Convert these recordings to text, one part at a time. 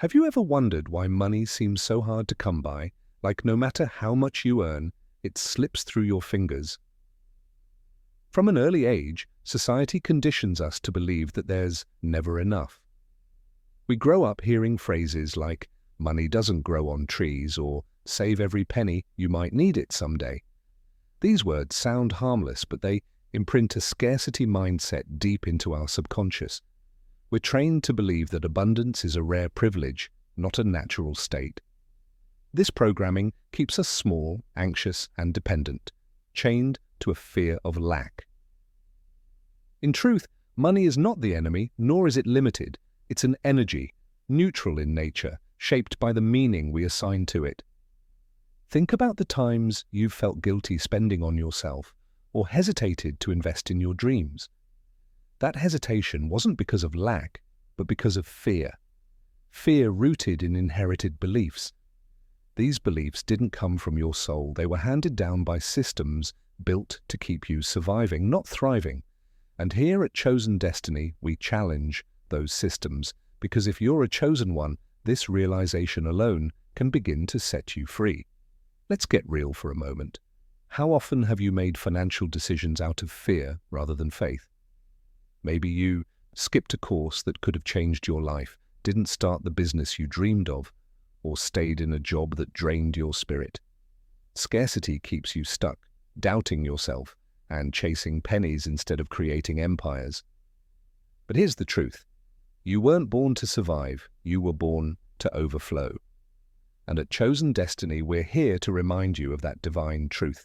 Have you ever wondered why money seems so hard to come by, like no matter how much you earn, it slips through your fingers? From an early age, society conditions us to believe that there's never enough. We grow up hearing phrases like, money doesn't grow on trees, or save every penny, you might need it someday. These words sound harmless, but they imprint a scarcity mindset deep into our subconscious. We're trained to believe that abundance is a rare privilege, not a natural state. This programming keeps us small, anxious, and dependent, chained to a fear of lack. In truth, money is not the enemy, nor is it limited. It's an energy, neutral in nature, shaped by the meaning we assign to it. Think about the times you've felt guilty spending on yourself, or hesitated to invest in your dreams. That hesitation wasn't because of lack, but because of fear. Fear rooted in inherited beliefs. These beliefs didn't come from your soul. They were handed down by systems built to keep you surviving, not thriving. And here at Chosen Destiny, we challenge those systems, because if you're a chosen one, this realization alone can begin to set you free. Let's get real for a moment. How often have you made financial decisions out of fear rather than faith? Maybe you skipped a course that could have changed your life, didn't start the business you dreamed of, or stayed in a job that drained your spirit. Scarcity keeps you stuck, doubting yourself, and chasing pennies instead of creating empires. But here's the truth. You weren't born to survive, you were born to overflow. And at Chosen Destiny, we're here to remind you of that divine truth.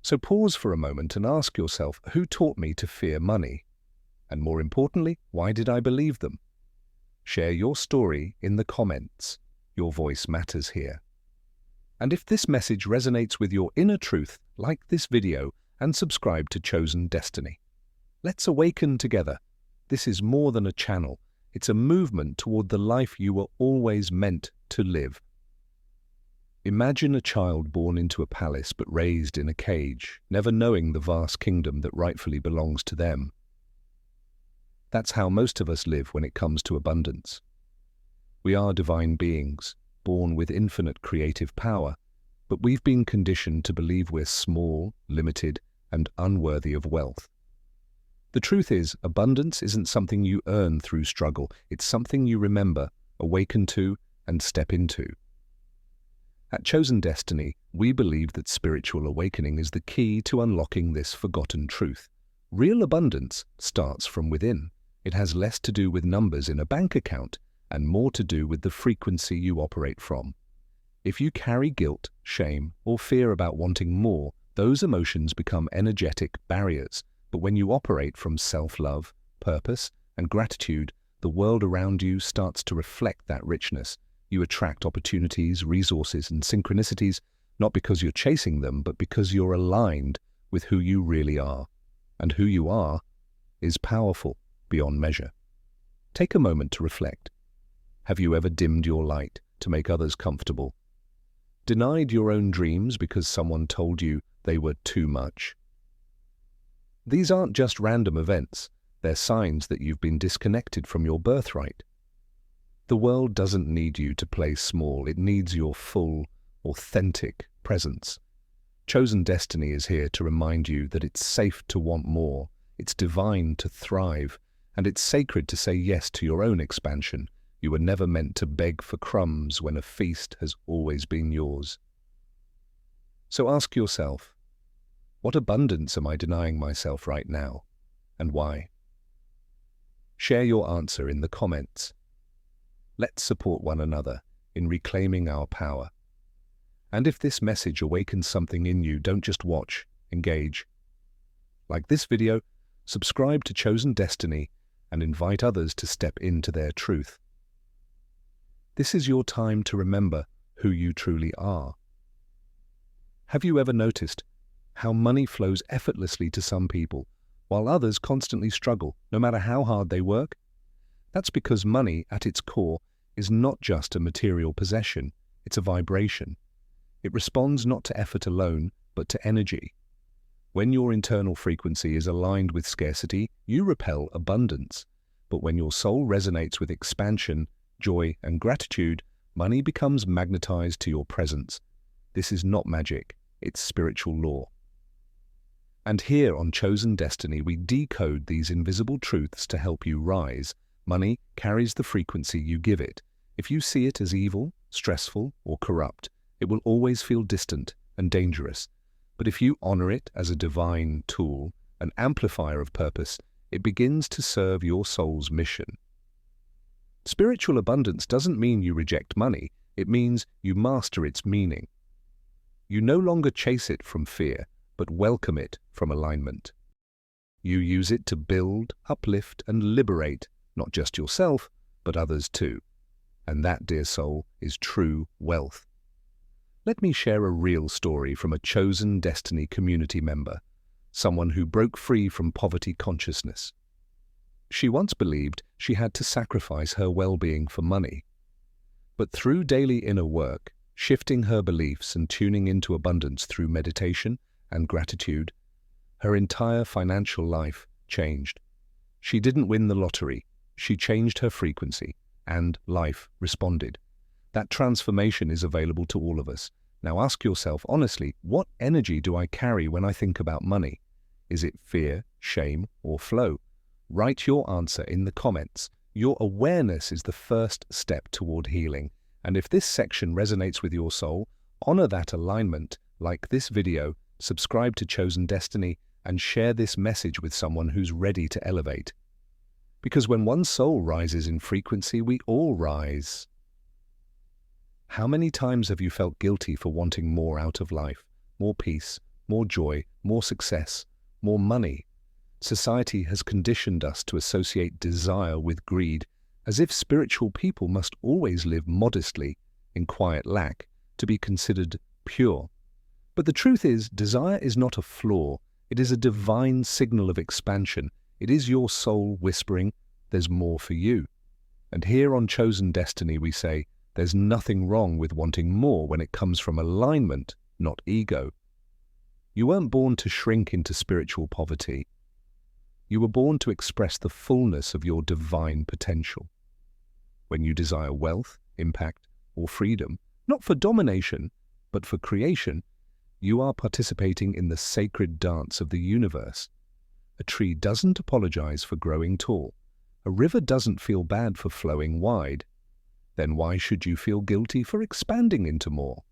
So pause for a moment and ask yourself, who taught me to fear money? And more importantly, why did I believe them? Share your story in the comments. Your voice matters here. And if this message resonates with your inner truth, like this video and subscribe to Chosen Destiny. Let's awaken together. This is more than a channel. It's a movement toward the life you were always meant to live. Imagine a child born into a palace but raised in a cage, never knowing the vast kingdom that rightfully belongs to them. That's how most of us live when it comes to abundance. We are divine beings, born with infinite creative power, but we've been conditioned to believe we're small, limited, and unworthy of wealth. The truth is, abundance isn't something you earn through struggle. It's something you remember, awaken to, and step into. At Chosen Destiny, we believe that spiritual awakening is the key to unlocking this forgotten truth. Real abundance starts from within. It has less to do with numbers in a bank account and more to do with the frequency you operate from. If you carry guilt, shame, or fear about wanting more, those emotions become energetic barriers. But when you operate from self-love, purpose, and gratitude, the world around you starts to reflect that richness. You attract opportunities, resources, and synchronicities, not because you're chasing them, but because you're aligned with who you really are. And who you are is powerful beyond measure. Take a moment to reflect. Have you ever dimmed your light to make others comfortable? Denied your own dreams because someone told you they were too much? These aren't just random events. They're signs that you've been disconnected from your birthright. The world doesn't need you to play small. It needs your full, authentic presence. Chosen Destiny is here to remind you that it's safe to want more, it's divine to thrive, and it's sacred to say yes to your own expansion. You were never meant to beg for crumbs when a feast has always been yours. So ask yourself, what abundance am I denying myself right now, and why? Share your answer in the comments. Let's support one another in reclaiming our power. And if this message awakens something in you, don't just watch, engage. Like this video, subscribe to Chosen Destiny and invite others to step into their truth. This is your time to remember who you truly are. Have you ever noticed how money flows effortlessly to some people, while others constantly struggle, no matter how hard they work? That's because money, at its core, is not just a material possession, it's a vibration. It responds not to effort alone, but to energy. When your internal frequency is aligned with scarcity, you repel abundance. But when your soul resonates with expansion, joy, and gratitude, money becomes magnetized to your presence. This is not magic, it's spiritual law. And here on Chosen Destiny, we decode these invisible truths to help you rise. Money carries the frequency you give it. If you see it as evil, stressful, or corrupt, it will always feel distant and dangerous. But if you honor it as a divine tool, an amplifier of purpose, it begins to serve your soul's mission. Spiritual abundance doesn't mean you reject money, it means you master its meaning. You no longer chase it from fear, but welcome it from alignment. You use it to build, uplift, and liberate not just yourself, but others too. And that, dear soul, is true wealth. Let me share a real story from a Chosen Destiny community member, someone who broke free from poverty consciousness. She once believed she had to sacrifice her well-being for money. But through daily inner work, shifting her beliefs and tuning into abundance through meditation and gratitude, her entire financial life changed. She didn't win the lottery, she changed her frequency, and life responded. That transformation is available to all of us. Now ask yourself honestly, what energy do I carry when I think about money? Is it fear, shame, or flow? Write your answer in the comments. Your awareness is the first step toward healing. And if this section resonates with your soul, honor that alignment, like this video, subscribe to Chosen Destiny, and share this message with someone who's ready to elevate. Because when one soul rises in frequency, we all rise. How many times have you felt guilty for wanting more out of life? More peace, more joy, more success, more money? Society has conditioned us to associate desire with greed, as if spiritual people must always live modestly, in quiet lack, to be considered pure. But the truth is, desire is not a flaw. It is a divine signal of expansion. It is your soul whispering, there's more for you. And here on Chosen Destiny we say, there's nothing wrong with wanting more when it comes from alignment, not ego. You weren't born to shrink into spiritual poverty. You were born to express the fullness of your divine potential. When you desire wealth, impact, or freedom, not for domination, but for creation, you are participating in the sacred dance of the universe. A tree doesn't apologize for growing tall. A river doesn't feel bad for flowing wide. Then why should you feel guilty for expanding into more?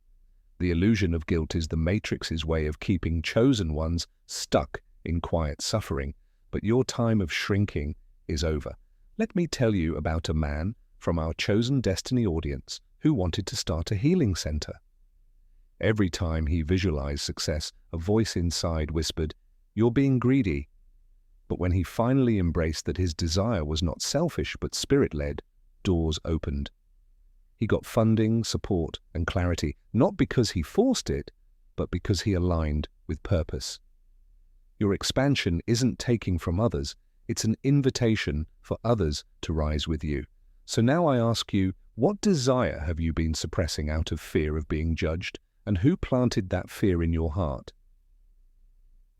The illusion of guilt is the Matrix's way of keeping chosen ones stuck in quiet suffering, but your time of shrinking is over. Let me tell you about a man from our Chosen Destiny audience who wanted to start a healing center. Every time he visualized success, a voice inside whispered, "You're being greedy." But when he finally embraced that his desire was not selfish but spirit-led, doors opened. He got funding, support, and clarity, not because he forced it, but because he aligned with purpose. Your expansion isn't taking from others, it's an invitation for others to rise with you. So now I ask you, what desire have you been suppressing out of fear of being judged, and who planted that fear in your heart?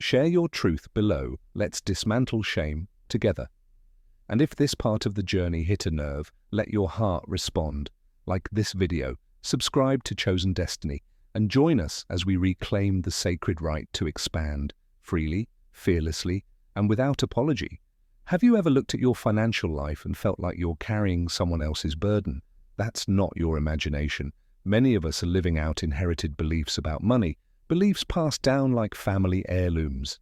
Share your truth below. Let's dismantle shame together. And if this part of the journey hit a nerve, let your heart respond. Like this video, subscribe to Chosen Destiny, and join us as we reclaim the sacred right to expand, freely, fearlessly, and without apology. Have you ever looked at your financial life and felt like you're carrying someone else's burden? That's not your imagination. Many of us are living out inherited beliefs about money, beliefs passed down like family heirlooms.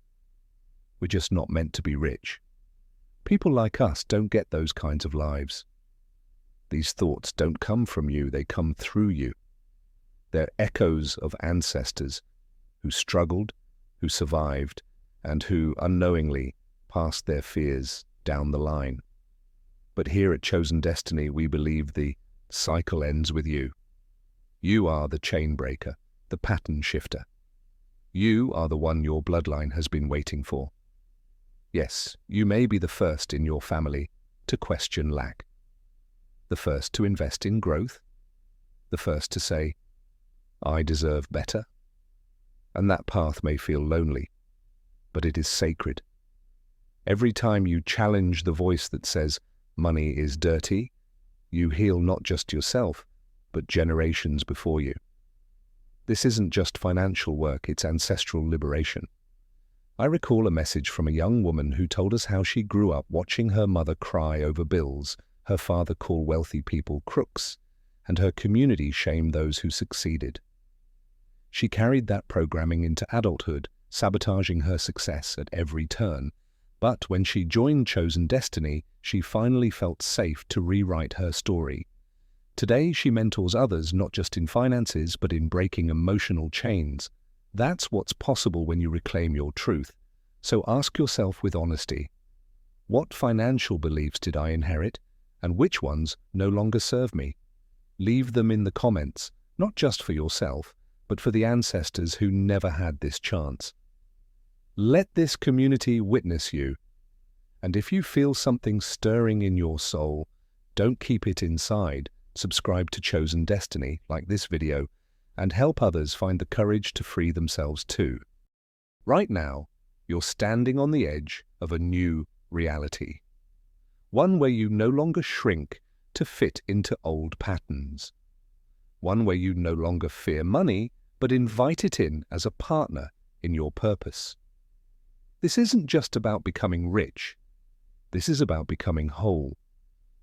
We're just not meant to be rich. People like us don't get those kinds of lives. These thoughts don't come from you, they come through you. They're echoes of ancestors who struggled, who survived, and who unknowingly passed their fears down the line. But here at Chosen Destiny, we believe the cycle ends with you. You are the chain breaker, the pattern shifter. You are the one your bloodline has been waiting for. Yes, you may be the first in your family to question lack, the first to invest in growth, the first to say, "I deserve better." And that path may feel lonely, but it is sacred. Every time you challenge the voice that says, "Money is dirty," you heal not just yourself, but generations before you. This isn't just financial work, it's ancestral liberation. I recall a message from a young woman who told us how she grew up watching her mother cry over bills, her father call wealthy people crooks, and her community shame those who succeeded. She carried that programming into adulthood, sabotaging her success at every turn. But when she joined Chosen Destiny, she finally felt safe to rewrite her story. Today, she mentors others not just in finances, but in breaking emotional chains. That's what's possible when you reclaim your truth. So ask yourself with honesty, what financial beliefs did I inherit, and which ones no longer serve me? Leave them in the comments, not just for yourself, but for the ancestors who never had this chance. Let this community witness you. And if you feel something stirring in your soul, don't keep it inside. Subscribe to Chosen Destiny, like this video, and help others find the courage to free themselves too. Right now, you're standing on the edge of a new reality. One where you no longer shrink to fit into old patterns. One where you no longer fear money, but invite it in as a partner in your purpose. This isn't just about becoming rich. This is about becoming whole.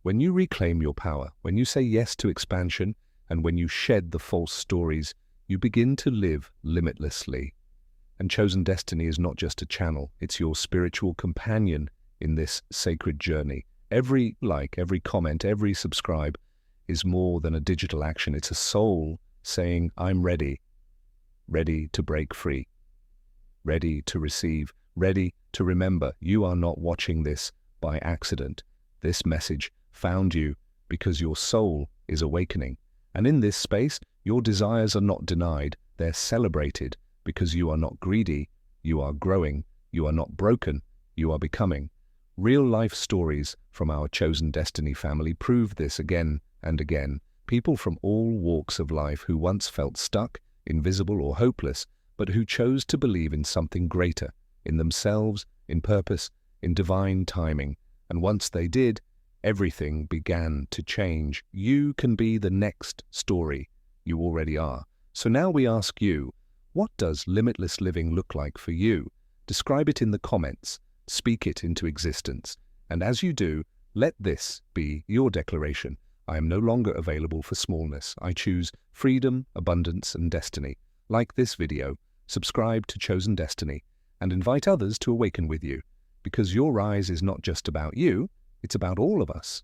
When you reclaim your power, when you say yes to expansion, and when you shed the false stories, you begin to live limitlessly. And Chosen Destiny is not just a channel, it's your spiritual companion in this sacred journey. Every like, every comment, every subscribe is more than a digital action. It's a soul saying, I'm ready, ready to break free, ready to receive, ready to remember. You are not watching this by accident. This message found you because your soul is awakening. And in this space, your desires are not denied, they're celebrated because you are not greedy, you are growing, you are not broken, you are becoming. Real-life stories from our Chosen Destiny family prove this again and again. People from all walks of life who once felt stuck, invisible or hopeless, but who chose to believe in something greater, in themselves, in purpose, in divine timing. And once they did, everything began to change. You can be the next story. You already are. So now we ask you, what does limitless living look like for you? Describe it in the comments. Speak it into existence. And as you do, let this be your declaration. I am no longer available for smallness. I choose freedom, abundance, and destiny. Like this video, subscribe to Chosen Destiny, and invite others to awaken with you. Because your rise is not just about you, it's about all of us.